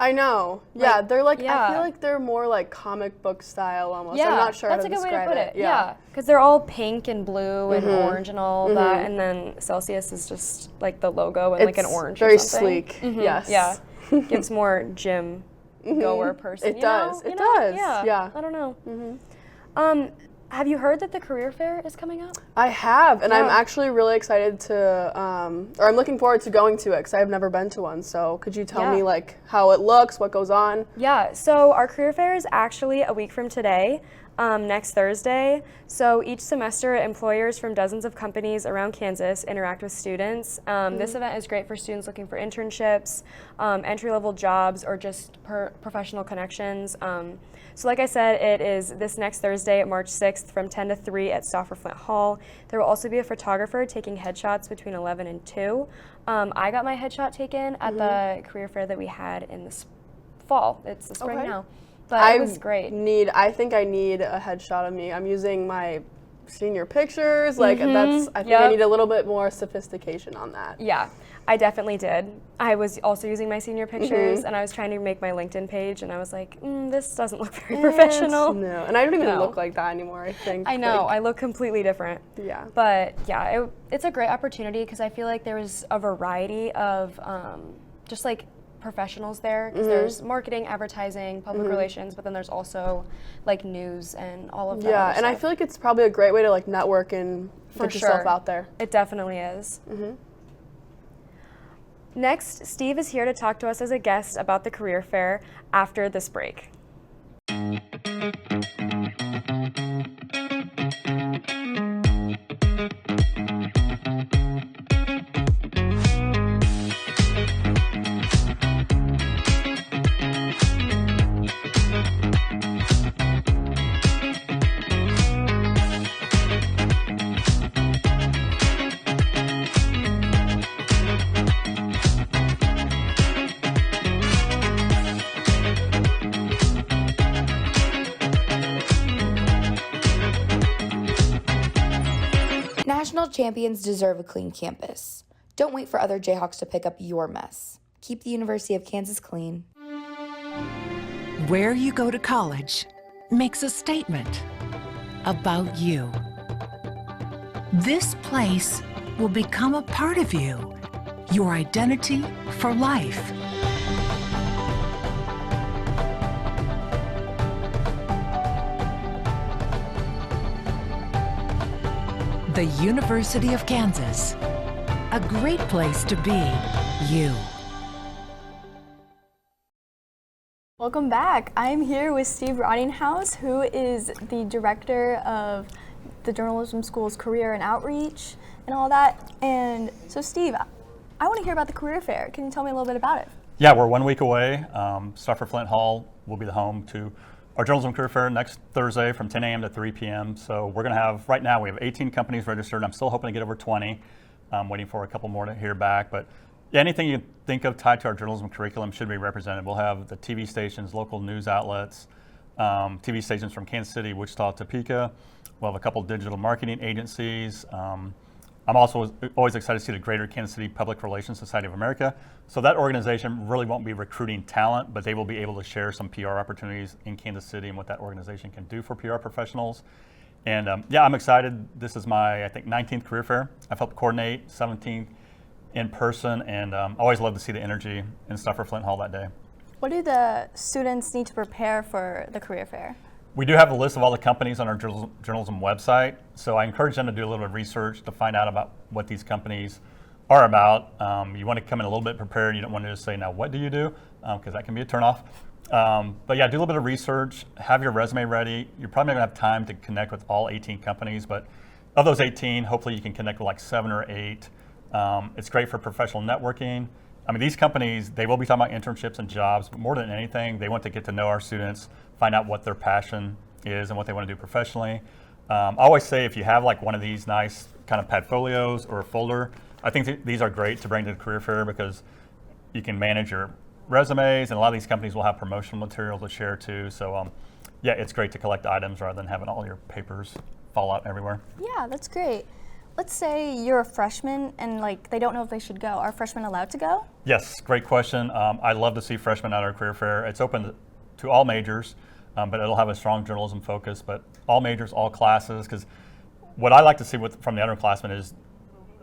I know. Yeah, Like, they're like, yeah. I feel like they're more like comic book style almost. Yeah, I'm not sure how that's to a good way to describe put it. it. Yeah, because they're all pink and blue and orange and all of that, Mhm. and then Celsius is just like the logo and like an orange very or something. sleek. Mhm, Yes. Yeah, gives more gym goer person. It you does. know? It You know? does. Yeah. Yeah. I don't know. Have you heard that the career fair is coming up? I have, and I'm Yeah. actually really excited to, or I'm looking forward to going to it because I've never been to one. So could you tell Yeah. me like how it looks, what goes on? Yeah, so our career fair is actually a week from today, next Thursday. So each semester, employers from dozens of companies around Kansas interact with students. This event is great for students looking for internships, entry-level jobs, or just professional connections. So like I said, it is this next Thursday, March 6th from 10 to 3 at Stauffer Flint Hall. There will also be a photographer taking headshots between 11 and 2. I got my headshot taken at the career fair that we had in the fall. It's the spring Okay. now. But it was great. I think I need a headshot of me. I'm using my senior pictures. Like I think I need a little bit more sophistication on that. Yeah, I definitely did. I was also using my senior pictures, and I was trying to make my LinkedIn page, and I was like, this doesn't look very professional. No, and I don't even No. look like that anymore, I think. I know, Like, I look completely different. yeah. But yeah, it's a great opportunity because I feel like there was a variety of just like professionals there, because there's marketing, advertising, public relations, but then there's also like news and all of that. Yeah, other and I stuff. feel like it's probably a great way to like network and For get yourself sure. out there. It definitely is. Next, Steve is here to talk to us as a guest about the career fair after this break. National champions deserve a clean campus. Don't wait for other Jayhawks to pick up your mess. Keep the University of Kansas clean. Where you go to college makes a statement about you. This place will become a part of you, your identity for life. The University of Kansas, a great place to be you. Welcome back. I'm here with Steve Rottinghaus, who is the director of the Journalism School's Career and Outreach and all that. And so Steve, I want to hear about the career fair. Can you tell me a little bit about it? Yeah, we're 1 week away. Stauffer Flint Hall will be the home to our Journalism Career Fair next Thursday from 10 a.m. to 3 p.m. So we're going to have, right now we have 18 companies registered. I'm still hoping to get over 20. I'm waiting for a couple more to hear back. But yeah, anything you think of tied to our journalism curriculum should be represented. We'll have the TV stations, local news outlets, TV stations from Kansas City, Wichita, Topeka. We'll have a couple digital marketing agencies. I'm also always excited to see the Greater Kansas City Public Relations Society of America. So that organization really won't be recruiting talent, but they will be able to share some PR opportunities in Kansas City and what that organization can do for PR professionals. And yeah, I'm excited. This is my, I think, 19th career fair. I've helped coordinate 17th in person, and I always love to see the energy in Stauffer Flint Hall that day. What do the students need to prepare for the career fair? We do have a list of all the companies on our journalism website, so I encourage them to do a little bit of research to find out about what these companies are about. You want to come in a little bit prepared. You don't want to just say, now what do you do? Because that can be a turnoff. But yeah, do a little bit of research, have your resume ready. You're probably not going to have time to connect with all 18 companies, but of those 18, hopefully you can connect with like 7 or 8. It's great for professional networking. I mean, these companies, they will be talking about internships and jobs, but more than anything, they want to get to know our students, find out what their passion is and what they want to do professionally. I always say if you have like one of these nice kind of padfolios or a folder, I think these are great to bring to the career fair because you can manage your resumes, and a lot of these companies will have promotional material to share too. So yeah, it's great to collect items rather than having all your papers fall out everywhere. Yeah, that's great. let's say you're a freshman and like they don't know if they should go. Are freshmen allowed to go? Yes, great question. I love to see freshmen at our career fair. It's open to all majors, but it'll have a strong journalism focus, but all majors, all classes, because what I like to see from the underclassmen is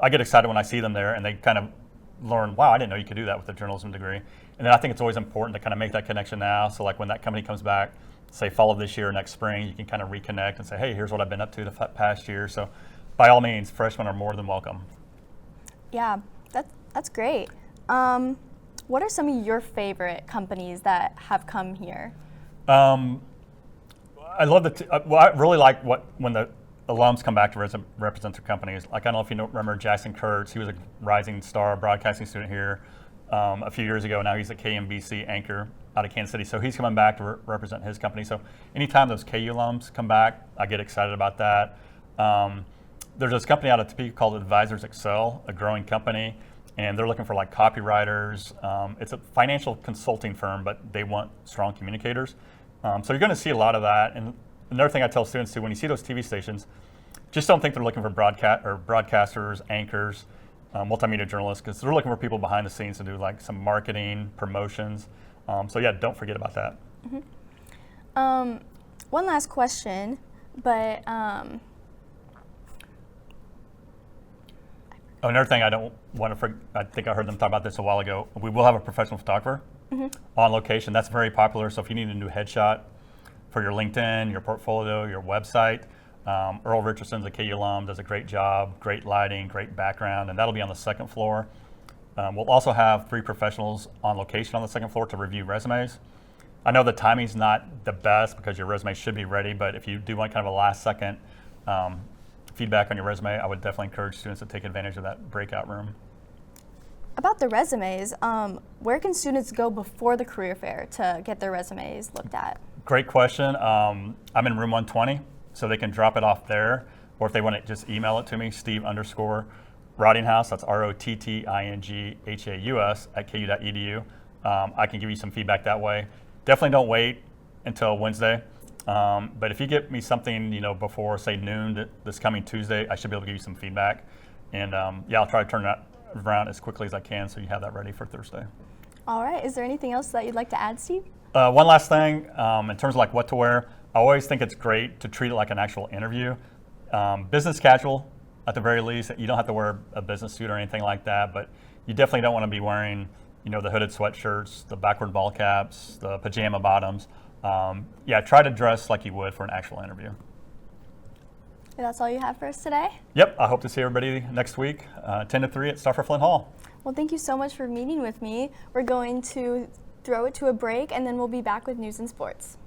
I get excited when I see them there and they kind of learn, wow, I didn't know you could do that with a journalism degree. And then I think it's always important to kind of make that connection now. So like when that company comes back, say fall of this year, next spring, you can kind of reconnect and say, hey, here's what I've been up to the past year. So by all means, freshmen are more than welcome. Yeah, that's great. What are some of your favorite companies that have come here? I love I really like when the alums come back to represent their companies. Like, I don't know if you remember Jackson Kurtz. He was a rising star broadcasting student here a few years ago. Now he's a KMBC anchor out of Kansas City. So he's coming back to represent his company. So anytime those KU alums come back, I get excited about that. There's this company out of Topeka called Advisors Excel, a growing company, and they're looking for like copywriters. It's a financial consulting firm, but they want strong communicators. So you're going to see a lot of that. And another thing I tell students too, when you see those TV stations, just don't think they're looking for broadcasters, anchors, multimedia journalists, because they're looking for people behind the scenes to do like some marketing, promotions. So yeah, don't forget about that. Mm-hmm. One last question, but another thing I don't want to I think I heard them talk about this a while ago. We will have a professional photographer on location. That's very popular. So if you need a new headshot for your LinkedIn, your portfolio, your website, Earl Richardson's a KU alum, does a great job, great lighting, great background, and that'll be on the second floor. We'll also have 3 professionals on location on the second floor to review resumes. I know the timing's not the best because your resume should be ready, but if you do want kind of a last second feedback on your resume, I would definitely encourage students to take advantage of that breakout room. About the resumes, where can students go before the career fair to get their resumes looked at? Great question. I'm in room 120, so they can drop it off there, or if they want to just email it to me, Steve_Rottinghaus, that's ROTTINGHAUS @ku.edu. I can give you some feedback that way. Definitely don't wait until Wednesday. But if you get me something, before say noon this coming Tuesday, I should be able to give you some feedback. And yeah, I'll try to turn that around as quickly as I can so you have that ready for Thursday. All right. Is there anything else that you'd like to add, Steve? One last thing, in terms of like what to wear, I always think it's great to treat it like an actual interview. Business casual, at the very least. You don't have to wear a business suit or anything like that, but you definitely don't want to be wearing, the hooded sweatshirts, the backward ball caps, the pajama bottoms. Yeah, try to dress like you would for an actual interview. That's all you have for us today? Yep, I hope to see everybody next week, 10 to 3 at Stauffer Flint Hall. Well, thank you so much for meeting with me. We're going to throw it to a break, and then we'll be back with news and sports.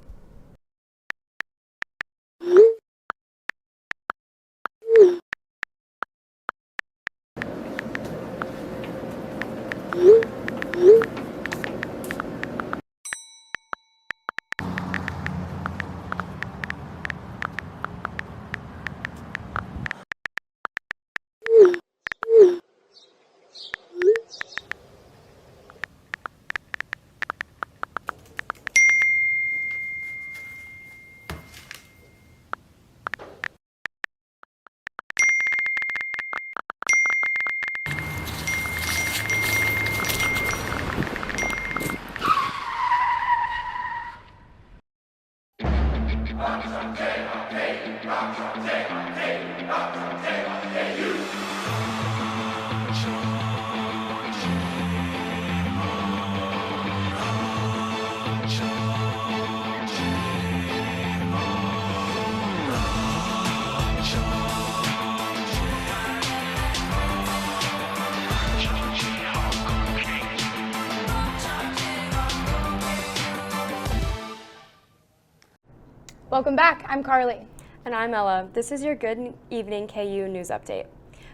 Welcome back. I'm Carly. And I'm Ella. This is your Good Evening KU news update.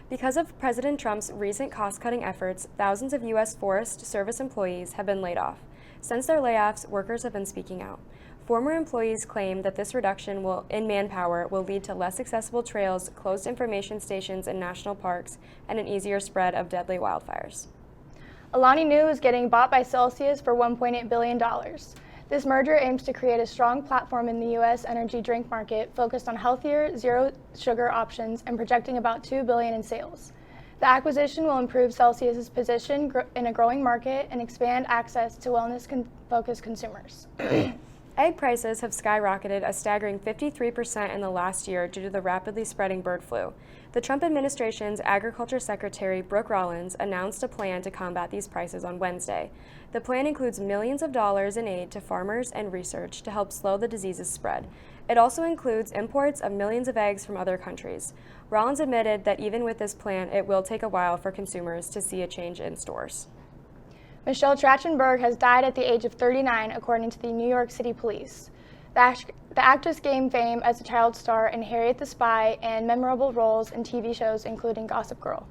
Because of President Trump's recent cost-cutting efforts, thousands of U.S. Forest Service employees have been laid off. Since their layoffs, workers have been speaking out. Former employees claim that this reduction in manpower will lead to less accessible trails, closed information stations in national parks, and an easier spread of deadly wildfires. Alani Nu is getting bought by Celsius for $1.8 billion. This merger aims to create a strong platform in the U.S. energy drink market focused on healthier, zero-sugar options and projecting about $2 billion in sales. The acquisition will improve Celsius's position in a growing market and expand access to wellness-focused consumers. Egg prices have skyrocketed a staggering 53% in the last year due to the rapidly spreading bird flu. The Trump administration's Agriculture Secretary Brooke Rollins announced a plan to combat these prices on Wednesday. The plan includes millions of dollars in aid to farmers and research to help slow the disease's spread. It also includes imports of millions of eggs from other countries. Rollins admitted that even with this plan, it will take a while for consumers to see a change in stores. Michelle Trachtenberg has died at the age of 39, according to the New York City Police. The actress gained fame as a child star in Harriet the Spy and memorable roles in TV shows including Gossip Girl.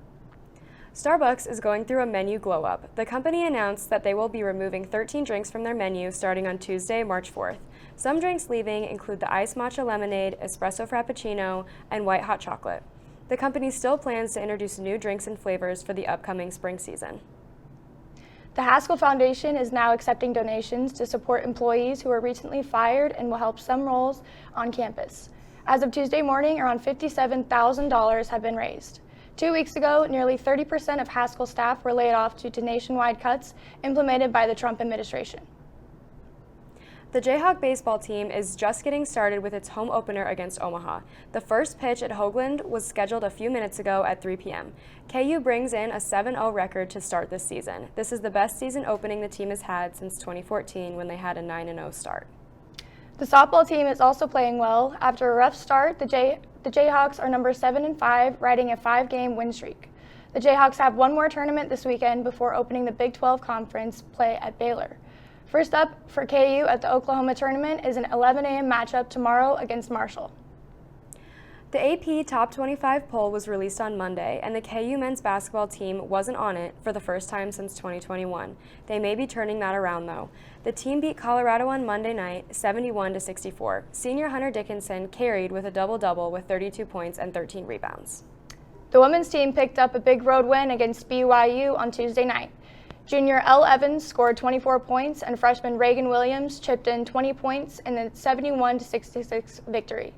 Starbucks is going through a menu glow-up. The company announced that they will be removing 13 drinks from their menu starting on Tuesday, March 4th. Some drinks leaving include the iced matcha lemonade, espresso frappuccino, and white hot chocolate. The company still plans to introduce new drinks and flavors for the upcoming spring season. The Haskell Foundation is now accepting donations to support employees who were recently fired and will help some roles on campus. As of Tuesday morning, around $57,000 have been raised. 2 weeks ago, nearly 30% of Haskell staff were laid off due to nationwide cuts implemented by the Trump administration. The Jayhawk baseball team is just getting started with its home opener against Omaha. The first pitch at Hoagland was scheduled a few minutes ago at 3 p.m. KU brings in a 7-0 record to start this season. This is the best season opening the team has had since 2014 when they had a 9-0 start. The softball team is also playing well. After a rough start, the Jayhawks are number 7 and 5, riding a 5-game win streak. The Jayhawks have one more tournament this weekend before opening the Big 12 Conference play at Baylor. First up for KU at the Oklahoma tournament is an 11 a.m. matchup tomorrow against Marshall. The AP Top 25 poll was released on Monday, and the KU men's basketball team wasn't on it for the first time since 2021. They may be turning that around, though. The team beat Colorado on Monday night, 71-64. Senior Hunter Dickinson carried with a double-double with 32 points and 13 rebounds. The women's team picked up a big road win against BYU on Tuesday night. Junior Elle Evans scored 24 points, and freshman Reagan Williams chipped in 20 points in a 71-66 victory.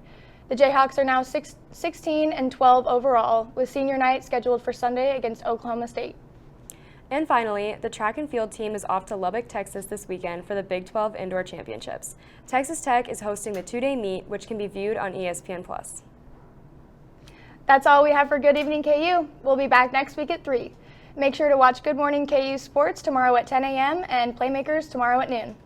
The Jayhawks are now 16-12 overall, with senior night scheduled for Sunday against Oklahoma State. And finally, the track and field team is off to Lubbock, Texas this weekend for the Big 12 Indoor Championships. Texas Tech is hosting the 2-day meet, which can be viewed on ESPN+. That's all we have for Good Evening KU. We'll be back next week at 3. Make sure to watch Good Morning KU Sports tomorrow at 10 a.m. and Playmakers tomorrow at noon.